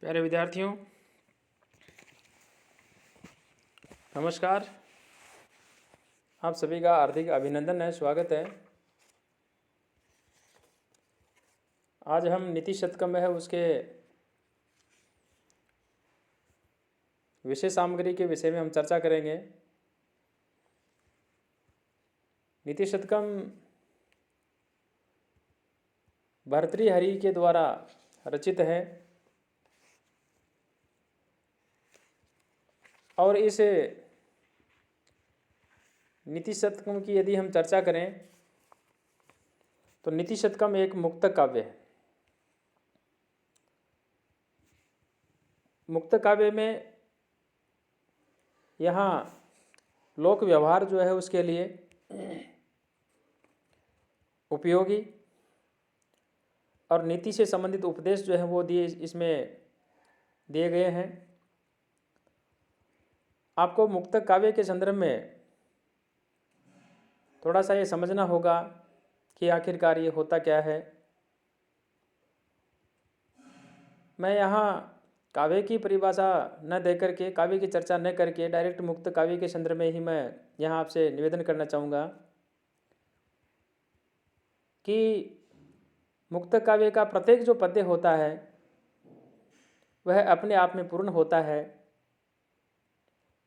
प्यारे विद्यार्थियों, नमस्कार। आप सभी का हार्दिक अभिनंदन है, स्वागत है। आज हम नीति शतकम है उसके विषय सामग्री के विषय में हम चर्चा करेंगे। नीति शतकम भर्तृहरि के द्वारा रचित है और इस नीति शतकम की यदि हम चर्चा करें तो नीति शतकम एक मुक्तक काव्य है। मुक्तक काव्य में यहाँ लोक व्यवहार जो है उसके लिए उपयोगी और नीति से संबंधित उपदेश जो है वो इसमें दिए गए हैं। आपको मुक्तक काव्य के संदर्भ में थोड़ा सा ये समझना होगा कि आखिरकार ये होता क्या है। मैं यहाँ काव्य की परिभाषा न दे करके, काव्य की चर्चा न करके डायरेक्ट मुक्त काव्य के संदर्भ में ही मैं यहाँ आपसे निवेदन करना चाहूँगा कि मुक्त काव्य का प्रत्येक जो पद्य होता है वह अपने आप में पूर्ण होता है।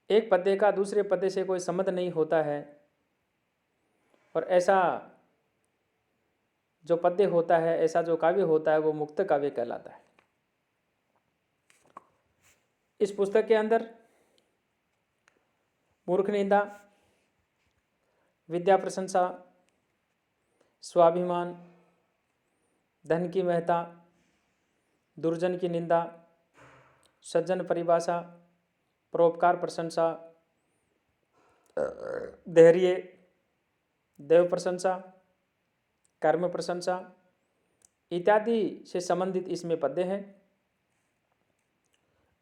एक पद्य का दूसरे पद्य से कोई संबंध नहीं होता है और ऐसा जो पद्य होता है, ऐसा जो काव्य होता है वो मुक्त काव्य कहलाता है। इस पुस्तक के अंदर मूर्ख निंदा, विद्या प्रशंसा, स्वाभिमान, धन की महत्ता, दुर्जन की निंदा, सज्जन परिभाषा, परोपकार प्रशंसा, धैर्य, देव प्रशंसा, कर्म प्रशंसा इत्यादि से संबंधित इसमें पद्य हैं।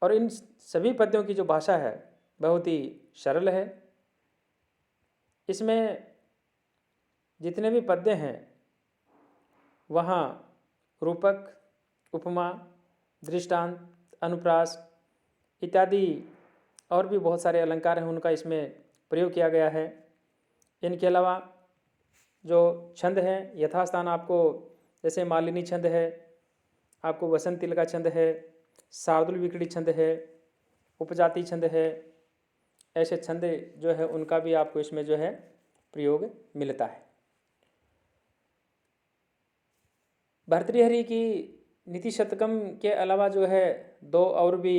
और इन सभी पद्यों की जो भाषा है बहुत ही सरल है। इसमें जितने भी पद्य हैं वहाँ रूपक, उपमा, दृष्टांत, अनुप्रास इत्यादि और भी बहुत सारे अलंकार हैं, उनका इसमें प्रयोग किया गया है। इनके अलावा जो छंद हैं यथास्थान आपको, जैसे मालिनी छंद है, आपको वसंत तिल का छंद है, शार्दुल विकड़ी छंद है, उपजाति छंद है, ऐसे छंद जो है उनका भी आपको इसमें जो है प्रयोग मिलता है। भर्तृहरि की नीति शतकम के अलावा जो है दो और भी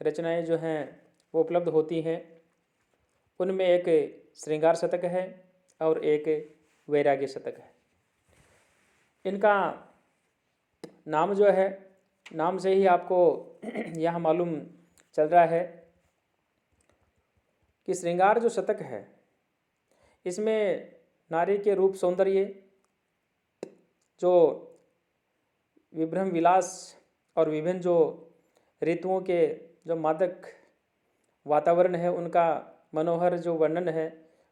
रचनाएं जो हैं वो उपलब्ध होती हैं। उनमें एक श्रृंगार शतक है और एक वैराग्य शतक है। इनका नाम जो है, नाम से ही आपको यह मालूम चल रहा है कि श्रृंगार जो शतक है इसमें नारी के रूप सौंदर्य, जो विभ्रम विलास और विभिन्न जो ऋतुओं के जो मादक वातावरण है उनका मनोहर जो वर्णन है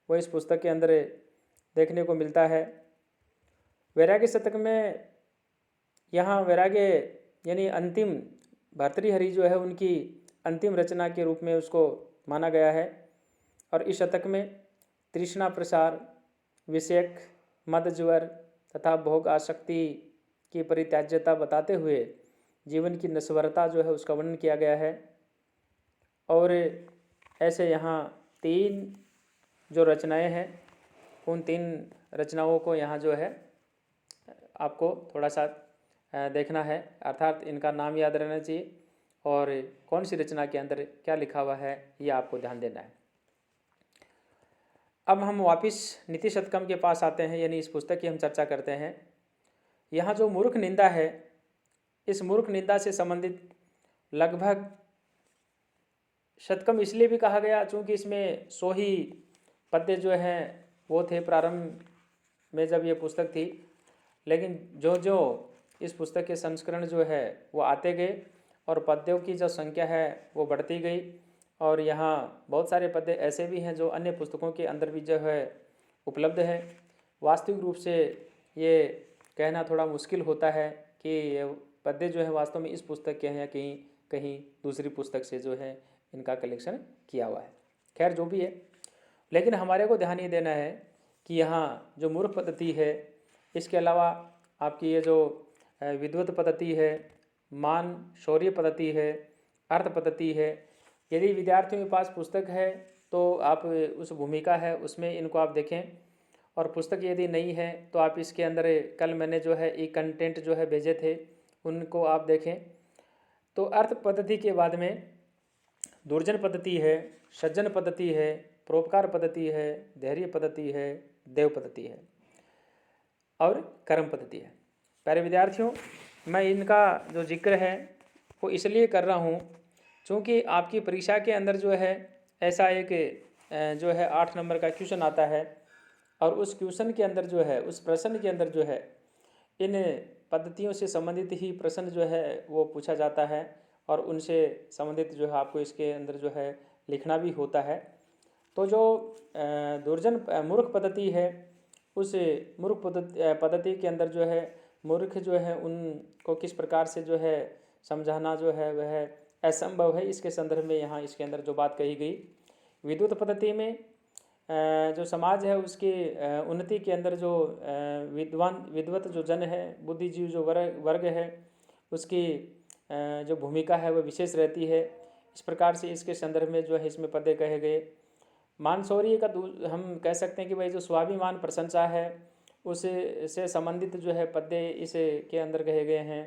वो इस पुस्तक के अंदर देखने को मिलता है। वैराग्य शतक में यहाँ वैराग्य यानी अंतिम भर्तृहरि जो है उनकी अंतिम रचना के रूप में उसको माना गया है। और इस शतक में तृष्णा प्रसार, विषयक, मद ज्वर तथा भोग आसक्ति की परित्याज्यता बताते हुए जीवन की नश्वरता जो है उसका वर्णन किया गया है। और ऐसे यहाँ तीन जो रचनाएं हैं उन तीन रचनाओं को यहाँ जो है आपको थोड़ा सा देखना है, अर्थात इनका नाम याद रहना चाहिए और कौन सी रचना के अंदर क्या लिखा हुआ है ये आपको ध्यान देना है। अब हम वापस नीति शतकम के पास आते हैं, यानी इस पुस्तक की हम चर्चा करते हैं। यहाँ जो मूर्ख निंदा है, इस मूर्ख निंदा से संबंधित लगभग शतकम इसलिए भी कहा गया चूँकि इसमें 100 ही पद्य जो हैं वो थे प्रारंभ में जब ये पुस्तक थी, लेकिन जो जो इस पुस्तक के संस्करण जो है वो आते गए और पद्यों की जो संख्या है वो बढ़ती गई। और यहाँ बहुत सारे पद्य ऐसे भी हैं जो अन्य पुस्तकों के अंदर भी जो है उपलब्ध है। वास्तविक रूप से ये कहना थोड़ा मुश्किल होता है कि ये पद्य जो है वास्तव में इस पुस्तक के हैं या कहीं कहीं दूसरी पुस्तक से जो है इनका कलेक्शन किया हुआ है। खैर जो भी है, लेकिन हमारे को ध्यान ये देना है कि यहाँ जो मूर्ख पद्धति है, इसके अलावा आपकी ये जो विद्वत पद्धति है, मान शौर्य पद्धति है, अर्थ पद्धति है, यदि विद्यार्थियों के पास पुस्तक है तो आप उस भूमिका है उसमें इनको आप देखें, और पुस्तक यदि नहीं है तो आप इसके अंदर कल मैंने जो है एक कंटेंट जो है भेजे थे उनको आप देखें। तो अर्थ पद्धति के बाद में दुर्जन पद्धति है, सज्जन पद्धति है, परोपकार पद्धति है, धैर्य पद्धति है, देव पद्धति है और कर्म पद्धति है। प्यारे विद्यार्थियों, मैं इनका जो जिक्र है वो इसलिए कर रहा हूँ क्योंकि आपकी परीक्षा के अंदर जो है ऐसा एक जो है 8 नंबर का क्वेश्चन आता है, और उस क्वेश्चन के अंदर जो है, उस प्रश्न के अंदर जो है इन पद्धतियों से संबंधित ही प्रश्न जो है वो पूछा जाता है, और उनसे संबंधित जो है आपको इसके अंदर जो है लिखना भी होता है। तो जो मूर्ख पद्धति है, उस मूर्ख पद्धति के अंदर जो है मूर्ख जो है उनको किस प्रकार से जो है समझाना जो है वह असंभव है, इसके संदर्भ में यहाँ इसके अंदर जो बात कही गई। विद्युत पद्धति में जो समाज है उसकी उन्नति के अंदर जो विद्वत जो जन है, बुद्धिजीव जो वर्ग है, उसकी जो भूमिका है वह विशेष रहती है। इस प्रकार से इसके संदर्भ में जो है इसमें पदे कहे गए। मान शौर्य का हम कह सकते हैं कि भाई जो स्वाभिमान प्रशंसा है उससे संबंधित जो है पद्य इस के अंदर कहे गए हैं।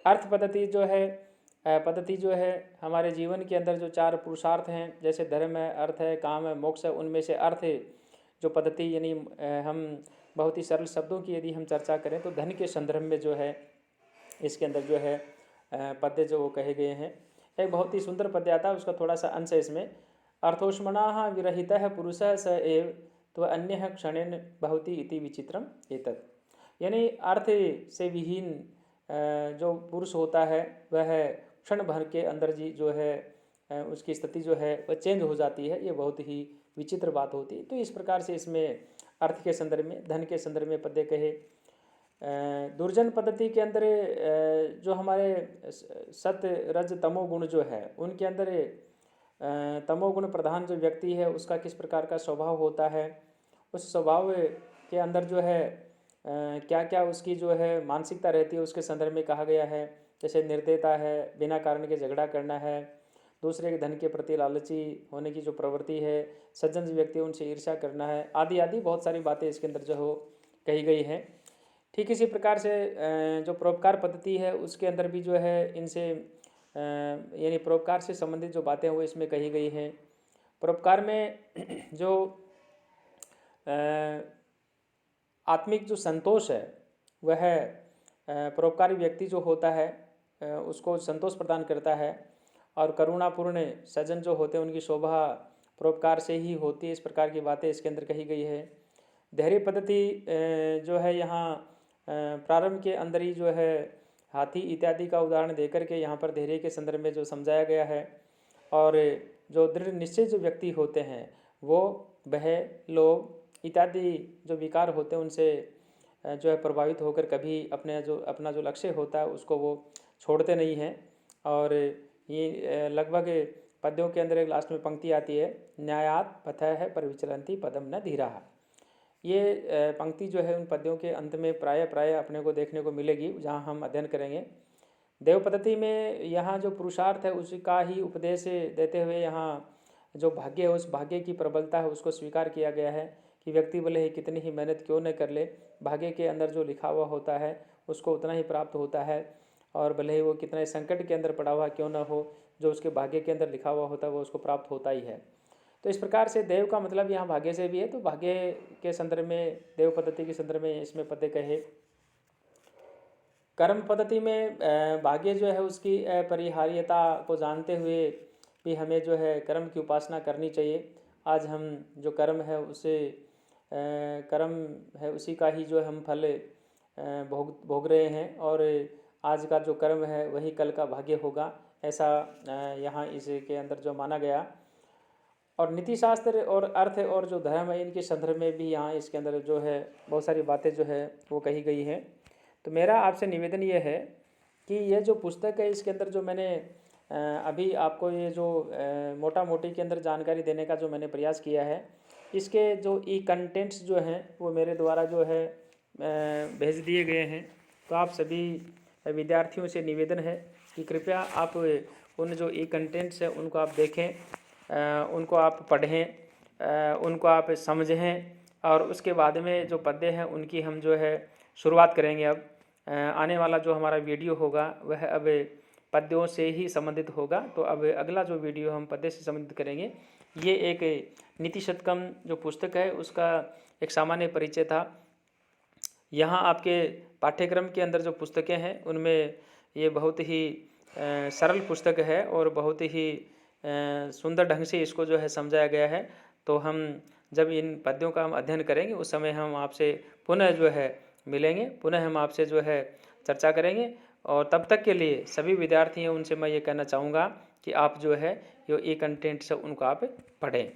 अर्थ पद्धति जो है हमारे जीवन के अंदर जो 4 पुरुषार्थ हैं, जैसे धर्म है, अर्थ है, काम है, मोक्ष है, उनमें से अर्थ जो पद्धति यानी हम बहुत ही सरल शब्दों की यदि हम चर्चा करें तो धन के संदर्भ में जो है इसके अंदर जो है पद्य जो वो कहे गए हैं। एक बहुत ही सुंदर पद्य आता है, उसका थोड़ा सा अंश है इसमें। अर्थोष्मणा विरहित पुरुष स एव तो अन्य क्षणेन भवति इति विचित्रम एतत्। यानी अर्थ से विहीन जो पुरुष होता है वह क्षण भर के अंदर जी जो है उसकी स्थिति जो है वह चेंज हो जाती है। ये बहुत ही विचित्र बात होती है। तो इस प्रकार से इसमें अर्थ के संदर्भ में, धन के संदर्भ में पद्य कहे। दुर्जन पद्धति के अंदर जो हमारे सत्य रज तमो गुण जो है उनके अंदर तमोगुण प्रधान जो व्यक्ति है उसका किस प्रकार का स्वभाव होता है, उस स्वभाव के अंदर जो है क्या क्या उसकी जो है मानसिकता रहती है उसके संदर्भ में कहा गया है। जैसे निर्दयता है, बिना कारण के झगड़ा करना है, दूसरे के धन के प्रति लालची होने की जो प्रवृत्ति है, सज्जन व्यक्ति उनसे ईर्ष्या करना है, आदि आदि बहुत सारी बातें इसके अंदर जो हो कही गई हैं। ठीक इसी प्रकार से जो परोपकार पद्धति है उसके अंदर भी जो है इनसे यानी परोपकार से संबंधित जो बातें वो इसमें कही गई हैं। परोपकार में जो आत्मिक जो संतोष है वह परोपकारी व्यक्ति जो होता है उसको संतोष प्रदान करता है, और करुणापूर्ण सज्जन जो होते हैं उनकी शोभा परोपकार से ही होती है। इस प्रकार की बातें इसके अंदर कही गई है। धैर्य पद्धति जो है यहाँ प्रारंभ के अंदर ही जो है हाथी इत्यादि का उदाहरण देकर के यहाँ पर धैर्य के संदर्भ में जो समझाया गया है। और जो दृढ़ निश्चय जो व्यक्ति होते हैं वो भय, लोभ इत्यादि जो विकार होते हैं उनसे जो है प्रभावित होकर कभी अपना जो लक्ष्य होता है उसको वो छोड़ते नहीं हैं। और ये लगभग पद्यों के अंदर एक लास्ट में पंक्ति आती है, न्यायात पथः है पर विचलंती पदम न धीराः। ये पंक्ति जो है उन पद्यों के अंत में प्राय अपने को देखने को मिलेगी जहाँ हम अध्ययन करेंगे। देव पद्धति में यहाँ जो पुरुषार्थ है उसका ही उपदेश देते हुए यहाँ जो भाग्य है उस भाग्य की प्रबलता है उसको स्वीकार किया गया है कि व्यक्ति भले ही कितनी ही मेहनत क्यों न कर ले, भाग्य के अंदर जो लिखा हुआ होता है उसको उतना ही प्राप्त होता है। और भले ही वो कितने संकट के अंदर पड़ा हुआ क्यों न हो, जो उसके भाग्य के अंदर लिखा हुआ होता है वो उसको प्राप्त होता ही है। तो इस प्रकार से देव का मतलब यहाँ भाग्य से भी है, तो भाग्य के संदर्भ में, देव पद्धति के संदर्भ में इसमें पद्य कहे। कर्म पद्धति में भाग्य जो है उसकी अपरिहार्यता को जानते हुए भी हमें जो है कर्म की उपासना करनी चाहिए। आज हम जो कर्म है उसी का ही जो हम फल भोग रहे हैं, और आज का जो कर्म है वही कल का भाग्य होगा, ऐसा यहाँ इसके अंदर जो माना गया। और नीति शास्त्र और अर्थ और जो धर्म है इनके संदर्भ में भी यहाँ इसके अंदर जो है बहुत सारी बातें जो है वो कही गई हैं। तो मेरा आपसे निवेदन ये है कि यह जो पुस्तक है इसके अंदर जो मैंने अभी आपको ये जो मोटा मोटी के अंदर जानकारी देने का जो मैंने प्रयास किया है, इसके जो ई कंटेंट्स जो हैं वो मेरे द्वारा जो है भेज दिए गए हैं। तो आप सभी विद्यार्थियों से निवेदन है कि कृपया आप उन जो ई कंटेंट्स हैं उनको आप देखें, उनको आप पढ़ें, उनको आप समझें, और उसके बाद में जो पद्य हैं उनकी हम जो है शुरुआत करेंगे। अब आने वाला जो हमारा वीडियो होगा वह अब पद्यों से ही संबंधित होगा। तो अब अगला जो वीडियो हम पद्य से संबंधित करेंगे, ये एक नीति शतकम जो पुस्तक है उसका एक सामान्य परिचय था। यहाँ आपके पाठ्यक्रम के अंदर जो पुस्तकें हैं उनमें ये बहुत ही सरल पुस्तक है और बहुत ही सुंदर ढंग से इसको जो है समझाया गया है। तो हम जब इन पद्यों का हम अध्ययन करेंगे उस समय हम आपसे पुनः जो है मिलेंगे, पुनः हम आपसे जो है चर्चा करेंगे। और तब तक के लिए सभी विद्यार्थी हैं उनसे मैं ये कहना चाहूँगा कि आप जो है ये कंटेंट्स उनको आप पढ़ें।